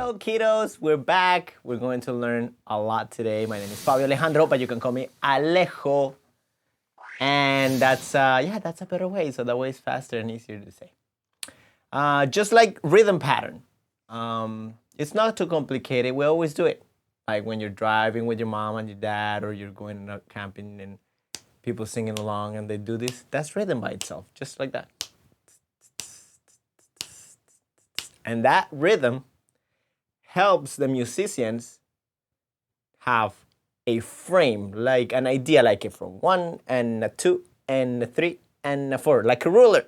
Hello, kiddos. We're back. We're going to learn a lot today. My name is Fabio Alejandro, but you can call me Alejo. And that's a better way. So that way is faster and easier to say. Just like rhythm pattern. It's not too complicated. We always do it. Like when you're driving with your mom and your dad, or you're going out camping and people singing along and they do this. That's rhythm by itself, just like that. And that rhythm helps the musicians have a frame, like an idea, like it from 1 and a 2 and a 3 and a 4, like a ruler.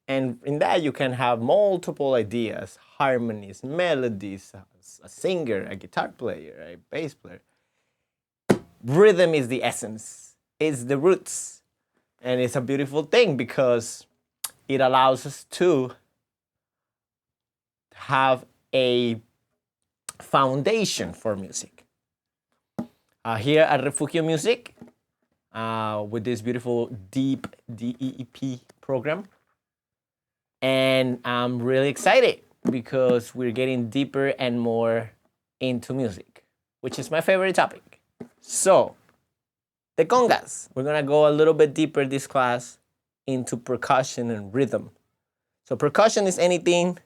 And in that you can have multiple ideas, harmonies, melodies, a singer, a guitar player, a bass player. Rhythm is the essence, it's the roots. And it's a beautiful thing because it allows us to have a foundation for music. Here at Refugio Music, with this beautiful deep DEEP program. And I'm really excited because we're getting deeper and more into music, which is my favorite topic. So, the congas. We're gonna go a little bit deeper this class into percussion and rhythm. So percussion is anything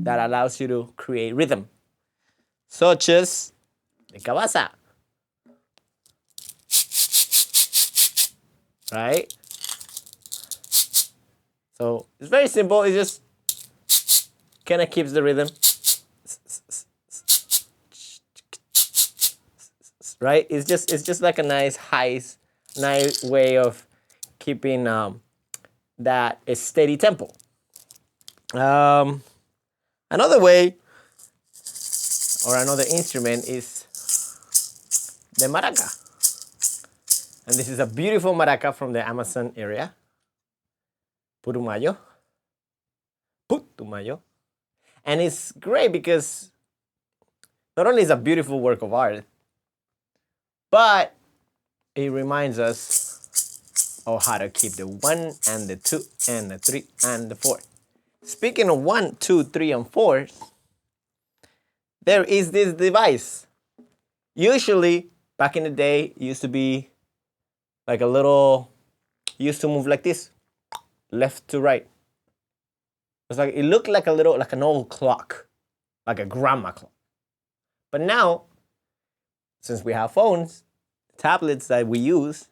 that allows you to create rhythm, such as the cabasa, right? So it's very simple. It just kind of keeps the rhythm, right? It's just like a nice way of keeping that a steady tempo. Another way or another instrument is the maraca. And this is a beautiful maraca from the Amazon area. Putumayo. And it's great because not only is it a beautiful work of art, but it reminds us of how to keep the 1 and the 2 and the 3 and the 4. Speaking of 1, 2, 3, and 4, there is this device. Usually, back in the day, it used to be like a little, used to move like this, left to right. It looked like an old clock, like a grandma clock. But now, since we have phones, tablets that we use,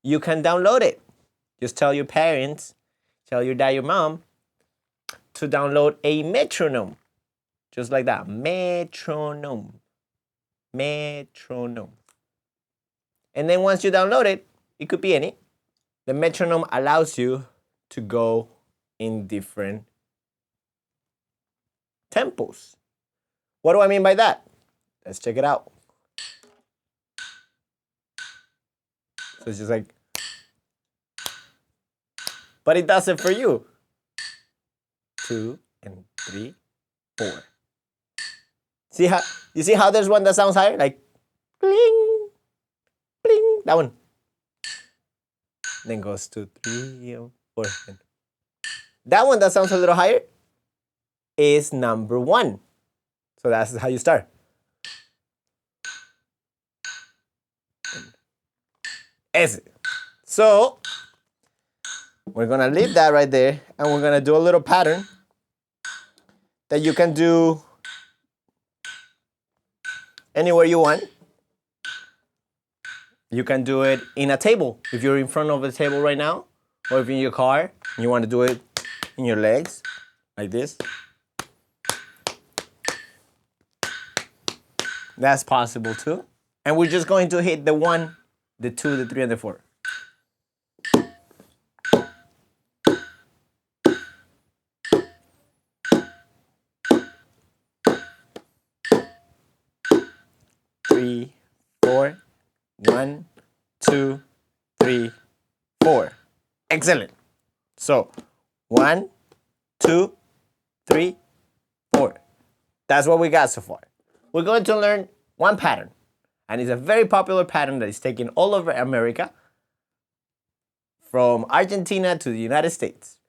you can download it. Just tell your parents, tell your dad, your mom, to download a metronome. Just like that, metronome. And then once you download it, it could be any. The metronome allows you to go in different tempos. What do I mean by that? Let's check it out. So it's just like, but it does it for you. 2 and 3, 4. You see how there's one that sounds higher? Like bling, bling, that one. Then goes to 3 and 4. That one that sounds a little higher is number 1. So that's how you start. S. So we're gonna leave that right there, and we're gonna do a little pattern that you can do anywhere you want. You can do it in a table. If you're in front of a table right now, or if you're in your car, and you want to do it in your legs, like this. That's possible too. And we're just going to hit the 1, the 2, the 3, and the 4. Three, 4. 1, 2, 3, 4. Excellent. So 1, 2, 3, 4. That's what we got so far. We're going to learn one pattern, and it's a very popular pattern that is taken all over America, from Argentina to the United States.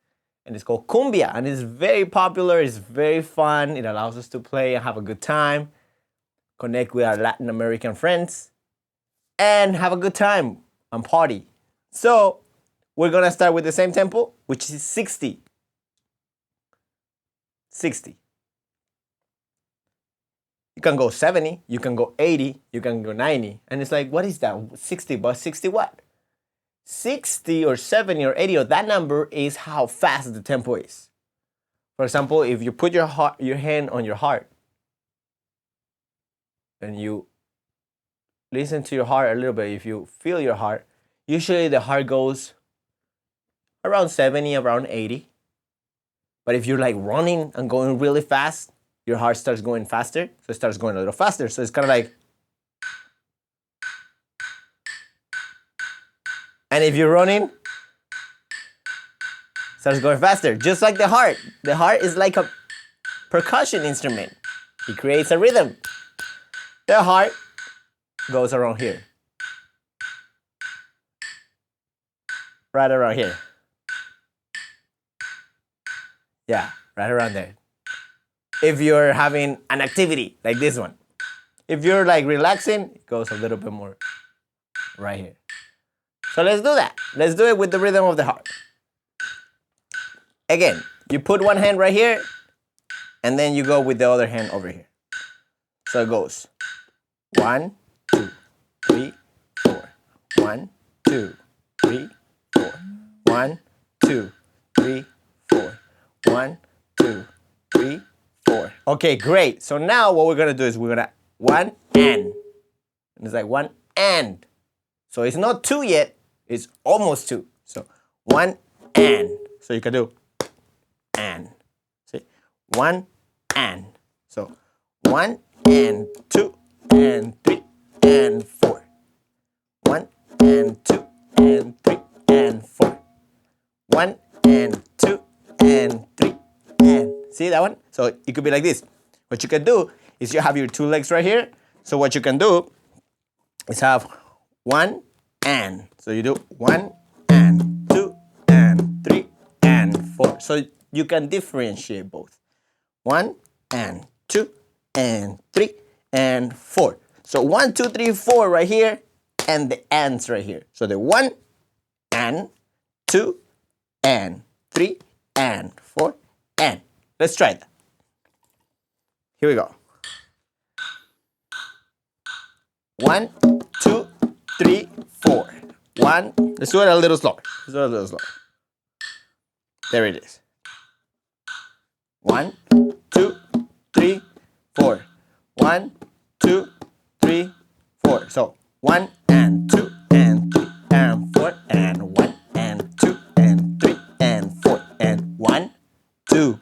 and it's called cumbia, and it's very popular. It's very fun. It allows us to play and have a good time, connect with our Latin American friends, and have a good time and party. So we're gonna start with the same tempo, which is 60. 60. You can go 70, you can go 80, you can go 90. And it's like, what is that? 60, but 60 what? 60 or 70 or 80, or that number is how fast the tempo is. For example, if you put your hand on your heart and you listen to your heart a little bit, if you feel your heart, usually the heart goes around 70, around 80. But if you're like running and going really fast, your heart starts going faster, so it starts going a little faster. So it's kind of like, and if you're running, it starts going faster, just like the heart. The heart is like a percussion instrument. It creates a rhythm. The heart goes around here, right around here. Yeah, right around there. If you're having an activity like this one, if you're like relaxing, it goes a little bit more right here. So let's do that. Let's do it with the rhythm of the heart. Again, you put one hand right here, and then you go with the other hand over here. So it goes 1, 2, 3, 4. 1, 2, 3, 4. 1, 2, 3, 4. 1, 2, 3, 4. Okay, great. So now what we're gonna do is we're gonna one and. It's like one and. So it's not 2 yet, it's almost 2. So 1 and. So you can do and. See? 1 and. So 1 and 2 and 3 and 4. 1 and 2 and 3 and 4. 1 and 2 and 3 and. See that one? So it could be like this. What you can do is you have your 2 legs right here. So what you can do is have 1 and. So you do 1 and 2 and 3 and 4. So you can differentiate both. 1 and 2 and 3 and 4. So 1, 2, 3, 4 right here, and the ands right here. So the 1 and 2 and 3 and 4 and. Let's try that. Here we go. 1, 2, 3, 4. 1. Let's do it a little slower. Let's do it a little slower. There it is. 1, 2, 3, 4. 1, 2, 3, 4. So 1 and 2 and 3 and 4 and 1 and 2 and 3 and 4 and 1, 2,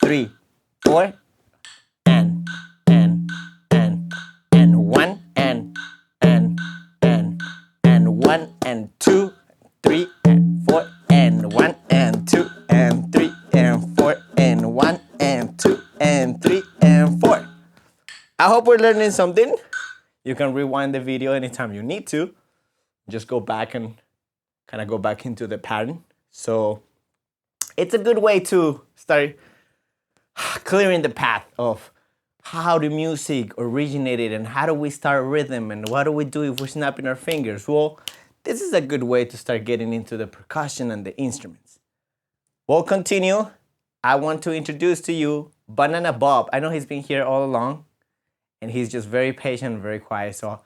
3, 4 and 1 and 1 and 2, 3 and 4 and 1 and 2 and 3 and 4 and 1 and 2 and 3 and 4. I hope we're learning something. You can rewind the video anytime you need to. Just go back and kind of go back into the pattern. So it's a good way to start clearing the path of how the music originated and how do we start rhythm and what do we do if we're snapping our fingers. Well, this is a good way to start getting into the percussion and the instruments. We'll continue. I want to introduce to you Banana Bob. I know he's been here all along and he's just very patient, very quiet. So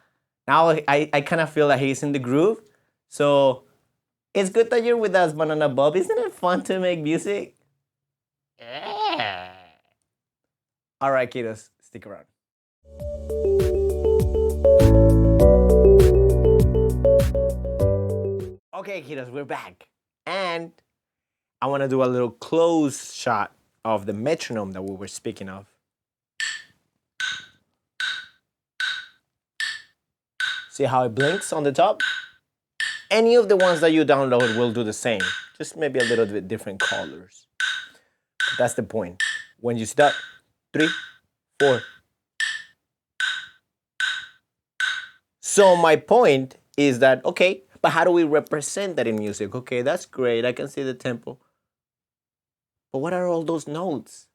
now I kind of feel that he's in the groove. So it's good that you're with us, Banana Bob. Isn't it fun to make music? Yeah. All right, kiddos, stick around. Okay, kiddos, we're back. And I want to do a little close shot of the metronome that we were speaking of. See how it blinks on the top? Any of the ones that you download will do the same, just maybe a little bit different colors. But that's the point. When you start, 3, 4. So my point is that, okay, but how do we represent that in music? Okay, that's great. I can see the tempo. But what are all those notes?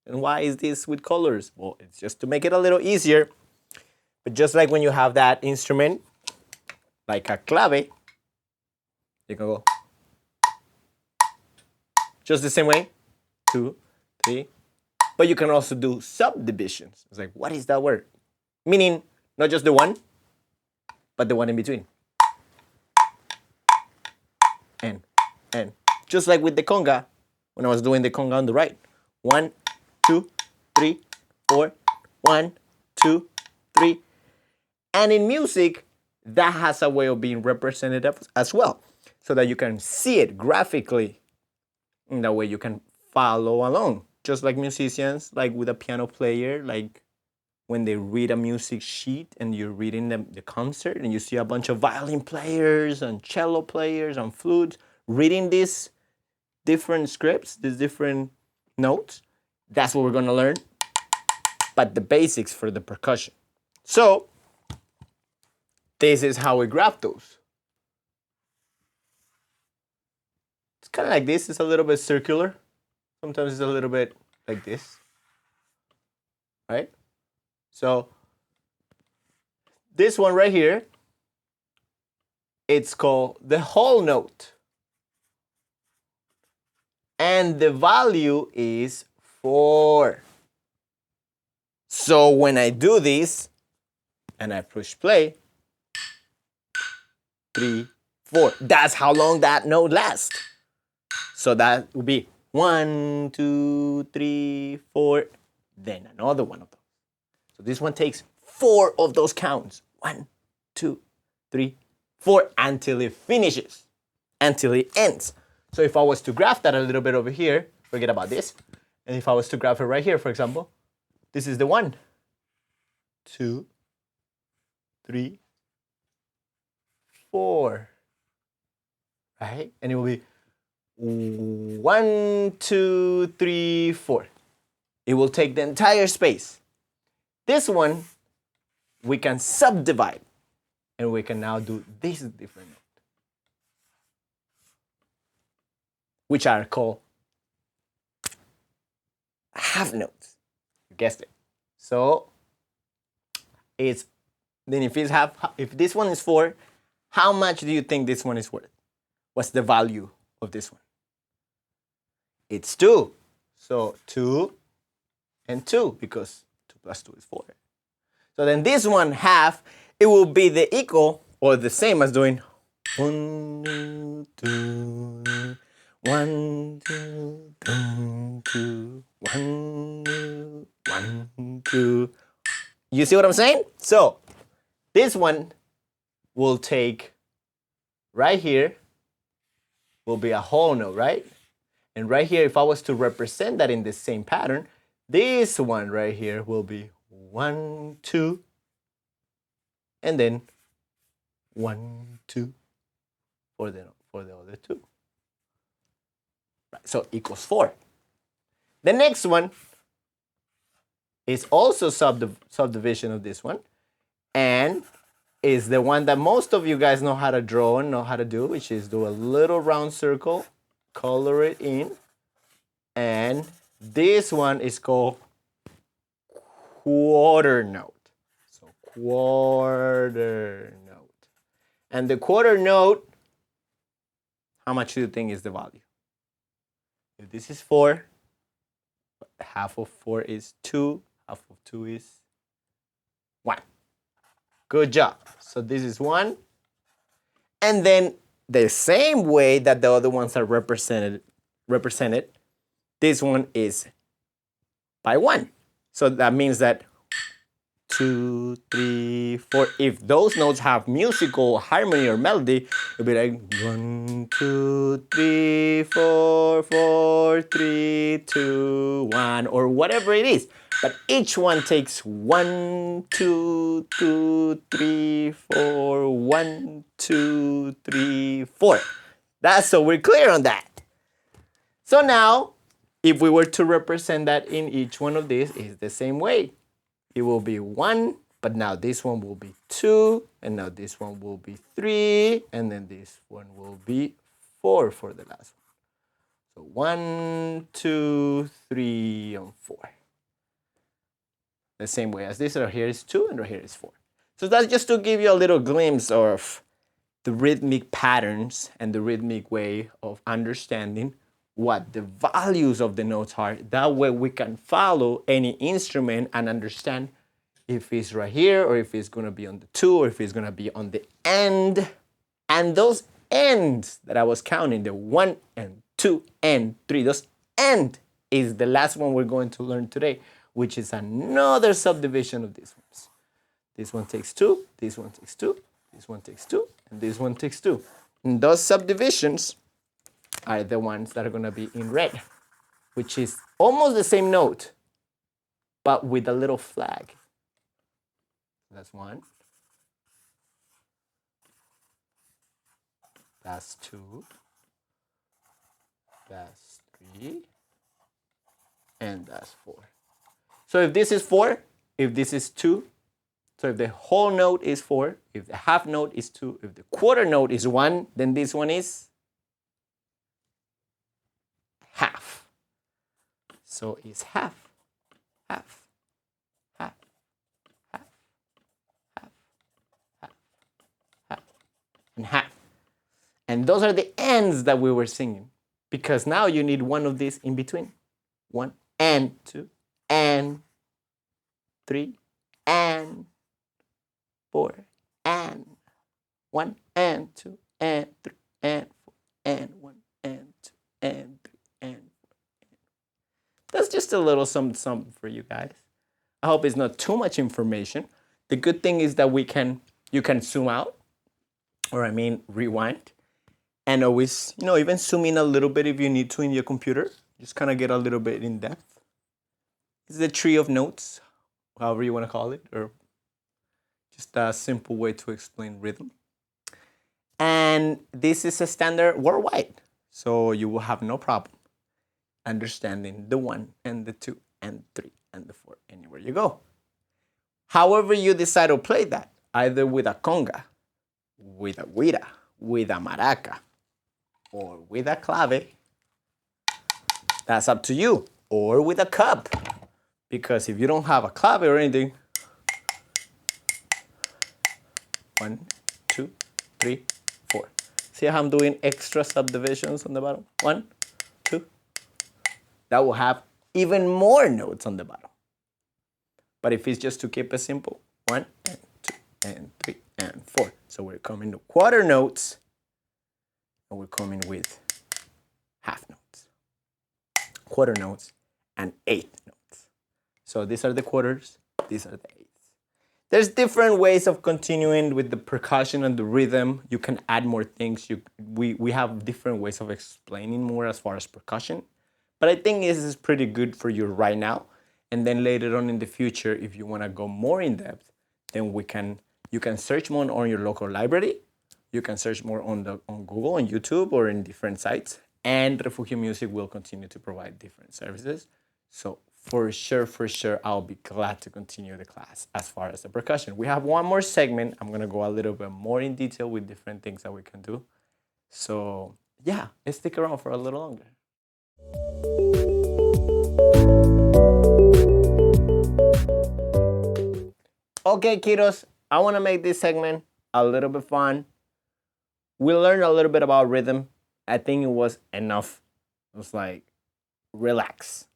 And why is this with colors? Well, it's just to make it a little easier. But just like when you have that instrument, like a clave, you can go just the same way. 2, 3. But you can also do subdivisions. It's like, what is that word? Meaning, not just the one, but the one in between. And. Just like with the conga, when I was doing the conga on the right. 1, 2, 3, 4. 1, 2, 3. And in music, that has a way of being represented as well, so that you can see it graphically. In that way, you can follow along, just like musicians, like with a piano player, like when they read a music sheet and you're reading the concert and you see a bunch of violin players and cello players and flutes reading these different scripts, these different notes. That's what we're going to learn, but the basics for the percussion. So this is how we graph those. It's kind of like this. It's a little bit circular. Sometimes it's a little bit like this, right? So this one right here, it's called the whole note. And the value is 4. So when I do this and I push play, 3, 4. That's how long that note lasts. So that would be 1, 2, 3, 4. Then another one of those. So this one takes 4 of those counts. 1, 2, 3, 4 until it finishes, until it ends. So if I was to graph that a little bit over here, forget about this. And if I was to graph it right here, for example, this is the 1, 2, 3, 4. Right? And it will be 1, 2, 3, 4. It will take the entire space. This one, we can subdivide. And we can now do this different note, which are called half notes. You guessed it. So it's then if this one is 4, how much do you think this one is worth? What's the value of this one? It's 2. So 2 and 2, because 2 plus 2 is 4. So then this one half, it will be the equal or the same as doing 1, 2, 1, 2, 2, 1, 1, 2. You see what I'm saying? So this one will take right here will be a whole note, right? And right here, if I was to represent that in the same pattern, this one right here will be 1, 2, and then 1, 2 for the other 2. Right, so equals 4. The next one is also subdivision of this one, and is the one that most of you guys know how to draw and know how to do, which is do a little round circle, color it in, and this one is called quarter note. So quarter note. And the quarter note, how much do you think is the value? If this is 4, half of 4 is 2, half of 2 is 1. Good job. So this is 1. And then the same way that the other ones are represented, this one is by 1. So that means that 2, 3, 4. If those notes have musical harmony or melody, it'll be like 1, 2, 3, 4, 4, 3, 2, 1, or whatever it is. But each one takes 1, 2, 2, 3, 4, 1, 2, 3, 4. That's so we're clear on that. So now, if we were to represent that in each one of these, it's the same way. It will be 1, but now this one will be 2, and now this one will be 3, and then this one will be 4 for the last one. So 1, 2, 3, and 4. The same way as this. Right here is 2, and right here is 4. So that's just to give you a little glimpse of the rhythmic patterns and the rhythmic way of understanding what the values of the notes are. That way we can follow any instrument and understand if it's right here or if it's going to be on the 2 or if it's going to be on the end. And those ends that I was counting, the 1 and 2 and 3, those end is the last one we're going to learn today, which is another subdivision of these ones. This one takes 2, this one takes 2, this one takes 2, and this one takes 2. And those subdivisions are the ones that are going to be in red, which is almost the same note, but with a little flag. That's 1. That's 2. That's 3. And that's 4. So if this is 4, if this is 2, so if the whole note is 4, if the half note is 2, if the quarter note is 1, then this one is half. So it's half, half, half, half, half, half, half, and half. And those are the ends that we were singing, because now you need one of these in between. 1 and 2 and 3 and 4 and 1 and 2 and 3 and 4 and 1 and 2 and 3 and 4. That's just a little something for you guys. I hope it's not too much information. The good thing is that you can zoom out, or rewind, and always, even zoom in a little bit if you need to in your computer. Just kind of get a little bit in depth. It's the tree of notes, however you want to call it, or just a simple way to explain rhythm. And this is a standard worldwide, so you will have no problem understanding the 1 and the 2 and 3 and the 4 anywhere you go. However you decide to play that, either with a conga, with a guira, with a maraca, or with a clave, that's up to you. Or with a cup, because if you don't have a clave or anything, 1, 2, 3, 4. See how I'm doing extra subdivisions on the bottom? 1, 2. That will have even more notes on the bottom. But if it's just to keep it simple, 1 and 2 and 3 and 4. So we're coming to quarter notes, and we're coming with half notes, quarter notes, and eighth notes. So these are the quarters, these are the eighths. There's different ways of continuing with the percussion and the rhythm. You can add more things. We have different ways of explaining more as far as percussion. But I think this is pretty good for you right now. And then later on in the future, if you want to go more in depth, then you can search more on your local library. You can search more on Google, on YouTube, or in different sites. And Refugio Music will continue to provide different services. So for sure, I'll be glad to continue the class as far as the percussion. We have one more segment. I'm going to go a little bit more in detail with different things that we can do. So yeah, let's stick around for a little longer. Okay, kiddos, I want to make this segment a little bit fun. We learned a little bit about rhythm. I think it was enough. It was like, relax.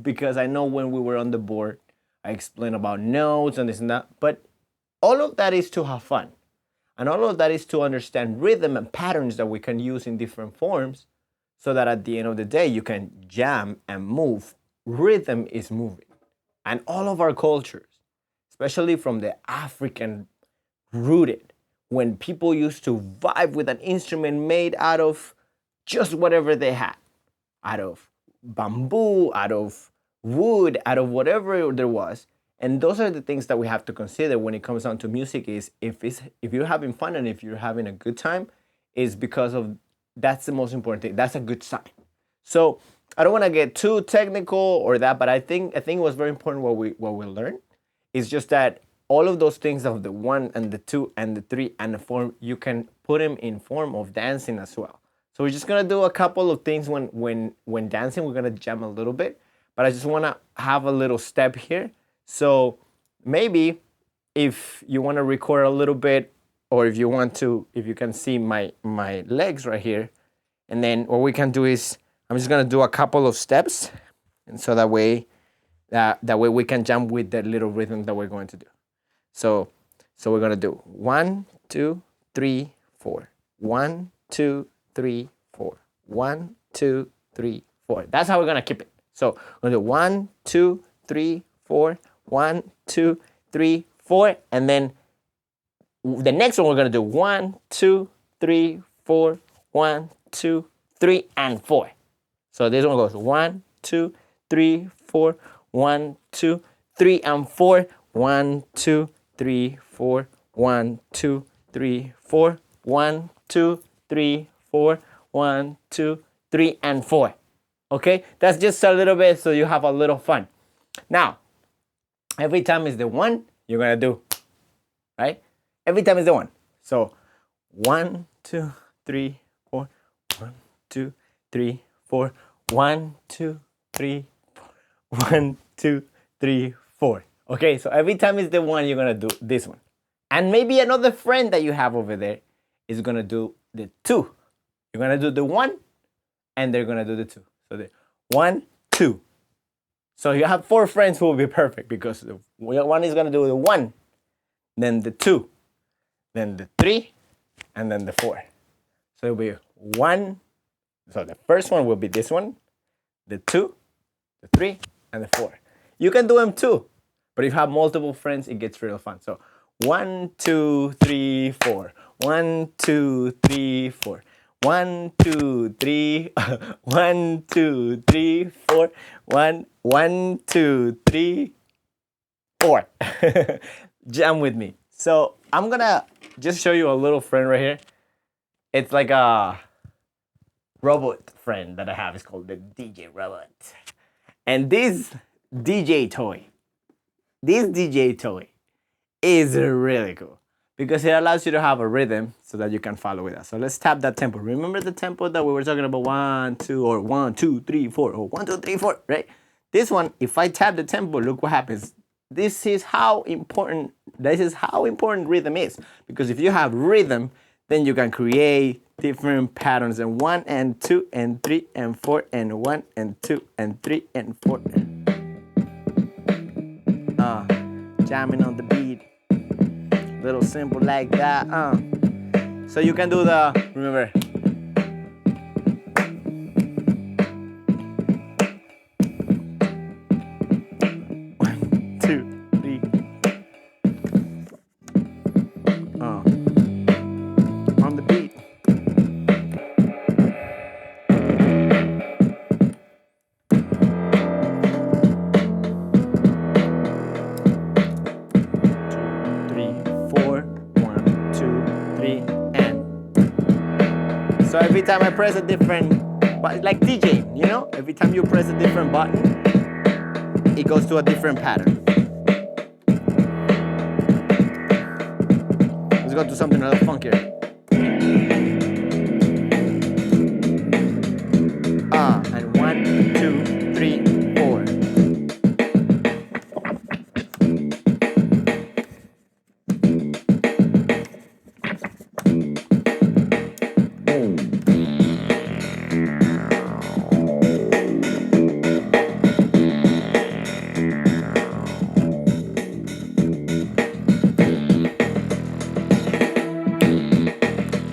Because I know when we were on the board, I explained about notes and this and that. But all of that is to have fun. And all of that is to understand rhythm and patterns that we can use in different forms, so that at the end of the day, you can jam and move. Rhythm is moving. And all of our cultures, especially from the African rooted, when people used to vibe with an instrument made out of just whatever they had, out of bamboo, out of wood, out of whatever there was. And those are the things that we have to consider when it comes down to music, is if you're having fun and if you're having a good time, is because of, that's the most important thing. That's a good sign. So I don't want to get too technical or that, but I think it was very important what we learned. It's just that all of those things of the 1 and the 2 and the 3 and the 4, you can put them in form of dancing as well. So we're just gonna do a couple of things when dancing. We're gonna jam a little bit, but I just wanna have a little step here. So maybe if you wanna record a little bit, or if you want to, if you can see my legs right here, and then what we can do is I'm just gonna do a couple of steps, and so that way we can jump with the little rhythm that we're going to do. So we're gonna do 1, 2, 3, 4. 1, 2, 3, 4. 1, 2, 3, 4. That's how we're gonna keep it. So we're gonna do 1, 2, 3, 4. 1, 2, 3, 4, and then the next one we're gonna do 1, 2, 3, 4. 1, 2, 3, and 4. So this one goes 1, 2, 3, 4. 1, 2, 3, and 4. 1, 2, 3, 4. 1, 2, 3, 4. 1, 2, 3, 4. 1, 2, 3, and 4. Okay, that's just a little bit so you have a little fun. Now, every time is the 1, you're gonna do, right? Every time is the 1. So 1, 2, 3, 4. 1, 2, 3, 4. 1, 2, 3, 4. 1, 2, 3, 4. Okay, so every time is the 1, you're gonna do this one. And maybe another friend that you have over there is gonna do the 2. You're gonna do the 1, and they're gonna do the 2. So the 1, 2. So you have 4 friends who will be perfect, because the one is gonna do the 1, then the 2, then the 3, and then the 4. So it'll be 1. So the first one will be this one, the 2, the 3, and the 4. You can do them too, but if you have multiple friends, it gets real fun. So 1, 2, 3, 4. 1, 2, 3, 4. 1, 2, 3. 1, 2, 3, 4. 1, 2, 3, 4. Jam with me. So I'm gonna just show you a little friend right here. It's like a robot friend that I have. It's called the DJ robot. And this DJ toy is really cool because it allows you to have a rhythm so that you can follow with us. So let's tap that tempo. Remember the tempo that we were talking about? 1, 2, or 1, 2, 3, 4, or 1, 2, 3, 4, right? This one, if I tap the tempo, look what happens. This is how important rhythm is, because if you have rhythm, then you can create different patterns, and 1 and 2 and 3 and 4 and 1 and 2 and 3 and 4. Jamming on the beat, little simple like that. So you can do the, remember, on the beat. So every time I press a different, like DJ, you know? Every time you press a different button, it goes to a different pattern. Let's go to something a little funkier. And 1, 2, 3, 4.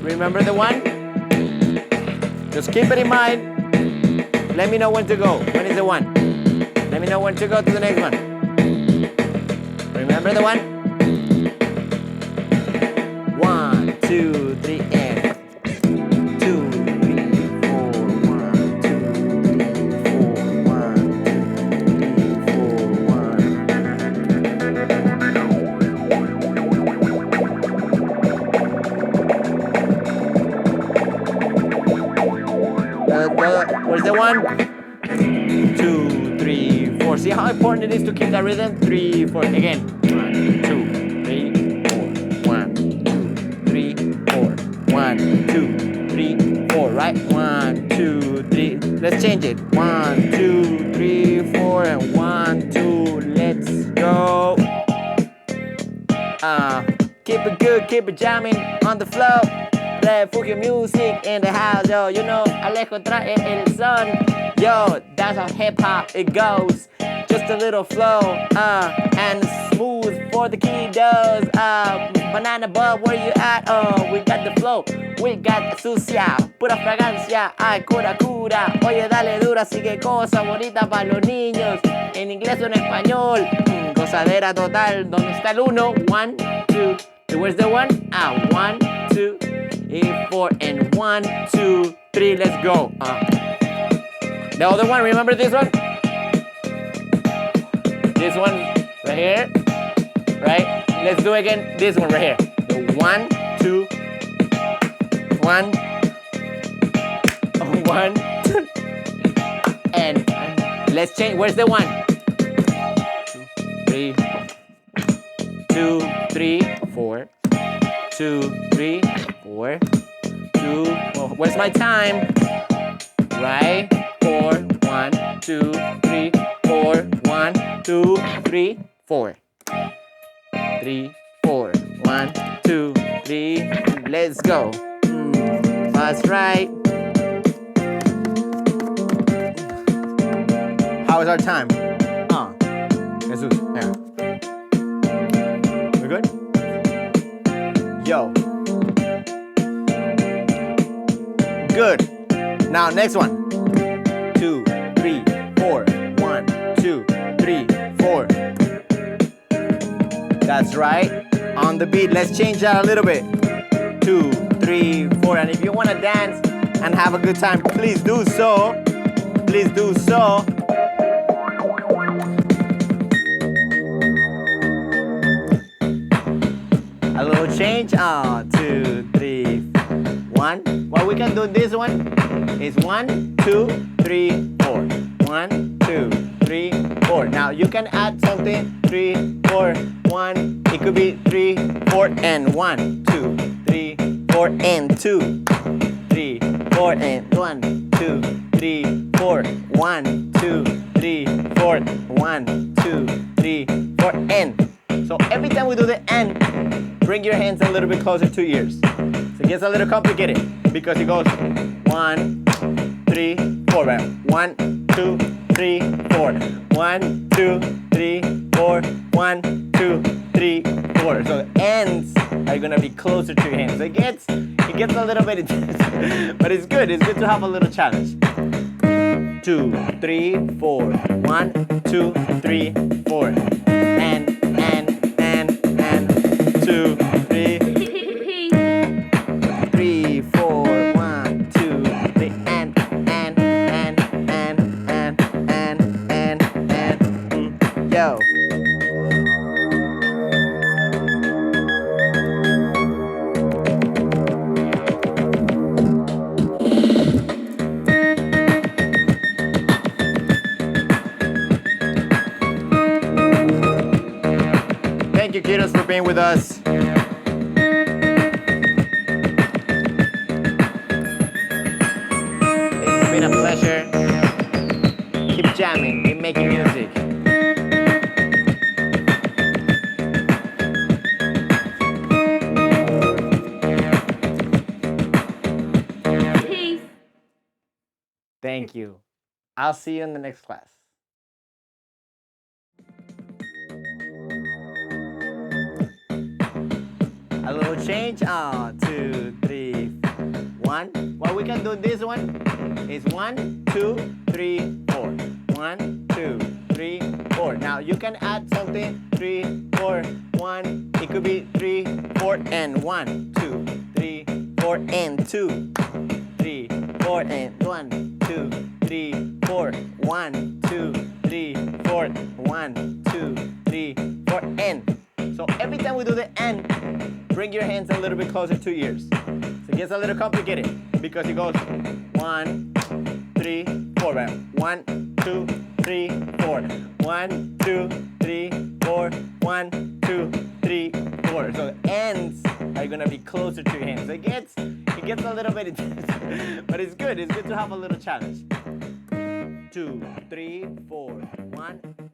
Remember the 1? Just keep it in mind. Let me know when to go. When is the 1? Let me know when to go to the next one. Remember the 1? 1, 2, 3, and 2, 3, 4. 1, 2, 3, 4. 1, 2, 3, 4. 1. Where's the 1? 2, 3, 4. See how important it is to keep that rhythm? 3, 4. Again. 1, 2, 3, 4. 1, 2, 3, 4. 1, 2, 3, 4. right? 1, 2, 3. Let's change it. 1, 2, 3, 4, and 1, 2. Let's go. Keep it good, keep it jamming on the floor. Refugio music in the house, yo. You know, Alejo trae el son. Yo, that's how hip hop it goes. Just a little flow, and smooth for the kiddos. Banana Bob, where you at? Oh, we got the flow, we got sucia, pura fragancia, ay, cura, cura. Oye, dale dura, así que cosa bonita para los niños. En inglés o en español, gozadera total. ¿Dónde está el 1? 1, 2, where's the 1? 1, 2, 4, and 1, 2, 3, let's go. The other one, remember this one? This one right here, right? Let's do it again. This one right here. The 1, 2, 1, 1, 2, and let's change. Where's the 1? 3, 2, 3, 4, 2, 3, 4, 2. Well, where's my time? Right? 4, 1, 2, 3, 4, 1, 2, 3, 4. 3, 4, 1, 2, 3. Let's go. Fast right. How is our time? Jesus. Yeah. We're good? Yo. Good. Now next one. 2, 3, 4. 1, 2, 3, 4. That's right. On the beat. Let's change that a little bit. 2, 3, 4. And if you want to dance and have a good time, please do so. Please do so. A little change. 2, 3, 1. Well, we can do this one. It's 1, 2, 3, 4. 1, 2, 3, 4. Now you can add something. 3, 4, 1. It could be 3, 4, and 1, 2, 3, 4, and 2. 3, 4, and 1, 2, 3, 4. 1, 2, 3, 4. 1, 2, 3, 4, and. So every time we do the and, bring your hands a little bit closer to your ears. So it gets a little complicated because it goes 1, 3, 4. 1, 2, 3, 4. 1, 2, 3, 4. 1, 2, 3, 4. So the ends are gonna be closer to your hands. So it gets a little bit intense, but it's good. It's good to have a little challenge. 2, 3, 4. 1, 2, 3, 4. And 2, 3. 3, 4. 1, 2, 3. And. Yo. Thank you, kiddos, for being with us. It's been a pleasure. Keep jamming, keep making music. Peace. Thank you. I'll see you in the next class. A little change. 2, 3, 1. Well, we can do this one. It's 1, 2, 3, 4. 1, 2, 3, 4. Now you can add something. 3, 4, 1. It could be 3, 4, and 1, 2, 3, 4, and 2. 3, 4, and 1, 2, 3, 4. 1, 2, 3, 4. 1, 2, 3, 4, and. So every time we do the and, bring your hands a little bit closer to your ears. So it gets a little complicated because it goes 1, 3, 4. 1, 2, 3, 4. 1, 2, 3, 4. 1, 2, 3, 4. So the ends are gonna be closer to your hands. So it gets gets a little bit intense, but it's good. It's good to have a little challenge. 2, 3, 4. 1,